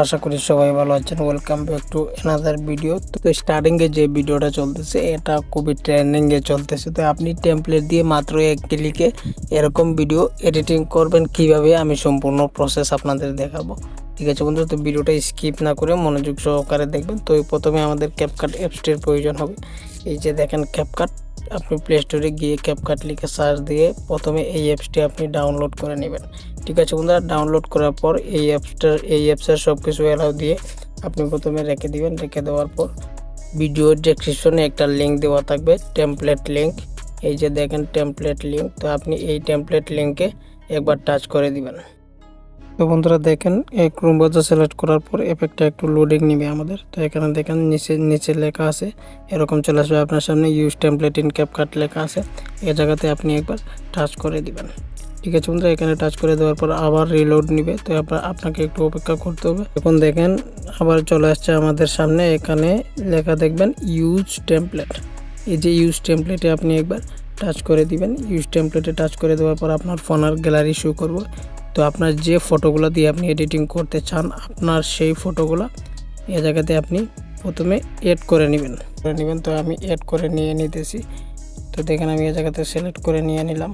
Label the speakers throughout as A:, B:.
A: আশা করি সবাই ভালো আছেন। Welcome back to another video. তো স্টার্টিং এ যে ভিডিওটা চলতেছে এটা খুবই ট্রেন্ডিং এ চলতেছে। তো আপনি টেমপ্লেট দিয়ে মাত্র এক ক্লিকে এরকম ভিডিও এডিটিং করবেন কিভাবে আমি সম্পূর্ণ প্রসেস আপনাদের দেখাবো। ঠিক আছে বন্ধু, তো ভিডিওটা স্কিপ না করে মনোযোগ সহকারে দেখবেন। তো প্রথমে আমাদের ক্যাপকাট অ্যাপসটির প্রয়োজন হবে। এই যে দেখেন ক্যাপকাট, আপনি প্লে স্টোরে গিয়ে ক্যাপকাট লিখে সার্চ দিয়ে প্রথমে এই অ্যাপসটি আপনি ডাউনলোড করে নেবেন। ঠিক আছে বন্ধুরা, ডাউনলোড করার পর এই অ্যাপসের সব কিছু অ্যালাউ দিয়ে আপনি প্রথমে রেখে দিবেন। রেখে দেওয়ার পর ভিডিওর ডেসক্রিপশনে একটা লিঙ্ক দেওয়া থাকবে, টেমপ্লেট লিঙ্ক। এই যে দেখেন টেমপ্লেট লিঙ্ক, তো আপনি এই টেমপ্লেট লিঙ্কে একবার টাচ করে দিবেন। তো বন্ধুরা দেখেন এই ক্রোম ব্রাউজার সিলেক্ট করার পর এফেক্টটা একটু লোডিং নিবে আমাদের। তো এখানে দেখেন নিচে লেখা আছে, এরকম চলে আসবে আপনার সামনে ইউজ টেমপ্লেট ইন ক্যাপকাট লেখা আছে। এই জায়গাতে আপনি একবার টাচ করে দিবেন। ঠিক আছে বন্ধুরা, এখানে টাচ করে দেওয়ার পর আবার রিলোড নিবে। তো আপনাকে একটু অপেক্ষা করতে হবে। এখন দেখেন আবার চলে আসছে আমাদের সামনে, এখানে লেখা দেখবেন ইউজ টেমপ্লেট। এই যে ইউজ টেমপ্লেটে আপনি একবার টাচ করে দিবেন। ইউজ টেমপ্লেটে টাচ করে দেওয়ার পর আপনার ফোনের গ্যালারি শো করব। তো আপনার যে ফটোগুলো দিয়ে আপনি এডিটিং করতে চান, আপনার সেই ফটোগুলো এই জায়গাতে আপনি প্রথমে এড করে নেবেন। তো আমি এড করে নিয়ে নিতেছি। তো দেখেন আমি এই জায়গাতে সিলেক্ট করে নিয়ে নিলাম।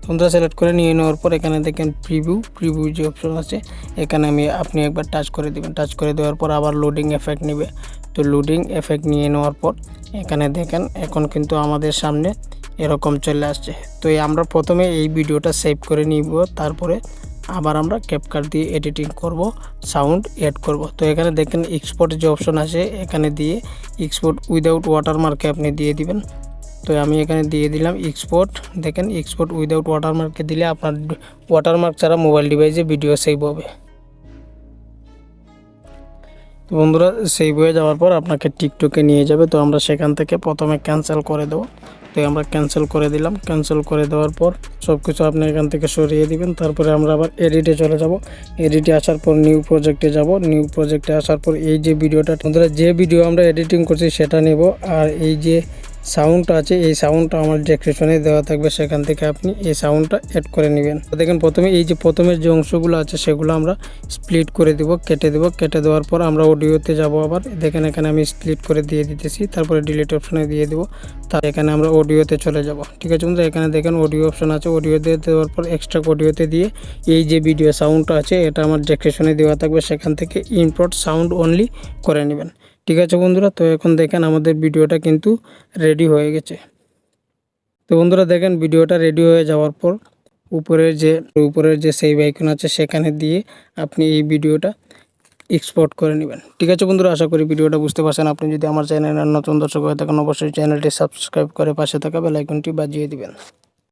A: বন্ধুরা সিলেক্ট করে নিয়ে নেওয়ার পর এখানে দেখেন প্রিভিউ যে অপশন আছে, এখানে আপনি একবার টাচ করে দিবেন। টাচ করে দেওয়ার পর আবার লোডিং এফেক্ট নেবে। তো লোডিং এফেক্ট নিয়ে নেওয়ার পর এখানে দেখেন এখন কিন্তু আমাদের সামনে এরকম চলে আসছে। তো আমরা প্রথমে এই ভিডিওটা সেভ করে নিব, তারপরে আবার আমরা ক্যাপকাট দিয়ে এডিটিং করব, সাউন্ড এড করব। তো এখানে দেখেন এক্সপোর্ট যে অপশন আছে, এখানে দিয়ে এক্সপোর্ট উইদাউট ওয়াটারমার্কে আপনি দিয়ে দিবেন। তো আমি এখানে দিয়ে দিলাম এক্সপোর্ট। দেখেন এক্সপোর্ট উইদাউট ওয়াটারমার্কে দিলে আপনার ওয়াটারমার্ক ছাড়া মোবাইল ডিভাইসে ভিডিও সেভ হবে। তো বন্ধুরা সেভ হয়ে যাওয়ার পর আপনাকে টিকটকে নিয়ে যাবে। তো আমরা সেখান থেকে প্রথমে ক্যান্সেল করে দেবো। তো আমরা ক্যান্সেল করে দিলাম। ক্যান্সেল করে দেওয়ার পর সব কিছু আপনি এখান থেকে সরিয়ে দিবেন। তারপরে আমরা আবার এডিটে চলে যাব। এডিটে আসার পর নিউ প্রজেক্টে যাব। নিউ প্রজেক্টে আসার পর এই যে ভিডিওটা, বন্ধুরা যে ভিডিও আমরা এডিটিং করছি সেটা নেব। আর এই যে সাউন্ডটা আছে, এই সাউন্ডটা আমার ডেসক্রিপশনে দেওয়া থাকবে, সেখান থেকে আপনি এই সাউন্ডটা অ্যাড করে নেবেন। তো দেখেন প্রথমে এই যে প্রথমের যে অংশগুলো আছে সেগুলো আমরা স্প্লিট করে দেব, কেটে দেব। কেটে দেওয়ার পর আমরা অডিওতে যাব। আবার দেখেন এখানে আমি স্প্লিট করে দিয়ে দিতেছি, তারপরে ডিলিট অপশনে দিয়ে দেবো। তার এখানে আমরা অডিওতে চলে যাব। ঠিক আছে বন্ধুরা, এখানে দেখেন অডিও অপশন আছে, অডিওতে দেওয়ার পর এক্সট্রা অডিওতে দিয়ে এই যে ভিডিও সাউন্ডটা আছে এটা আমার ডেসক্রিপশনে দেওয়া থাকবে, সেখান থেকে ইম্পোর্ট সাউন্ড অনলি করে নেবেন। ঠিক আছে বন্ধুরা, তো এখন দেখেন আমাদের ভিডিওটা কিন্তু রেডি হয়ে গেছে। তো বন্ধুরা দেখেন ভিডিওটা রেডি হয়ে যাওয়ার পর উপরের যে সেভ আইকন আছে সেখানে দিয়ে আপনি এই ভিডিওটা এক্সপোর্ট করে নেবেন। ঠিক আছে বন্ধুরা, আশা করি ভিডিওটা বুঝতে পারছেন। আপনি যদি আমার চ্যানেলের নতুন দর্শক হয়ে থাকেন অবশ্যই চ্যানেলটি সাবস্ক্রাইব করে পাশে থাকা বেল আইকনটি বাজিয়ে দিবেন।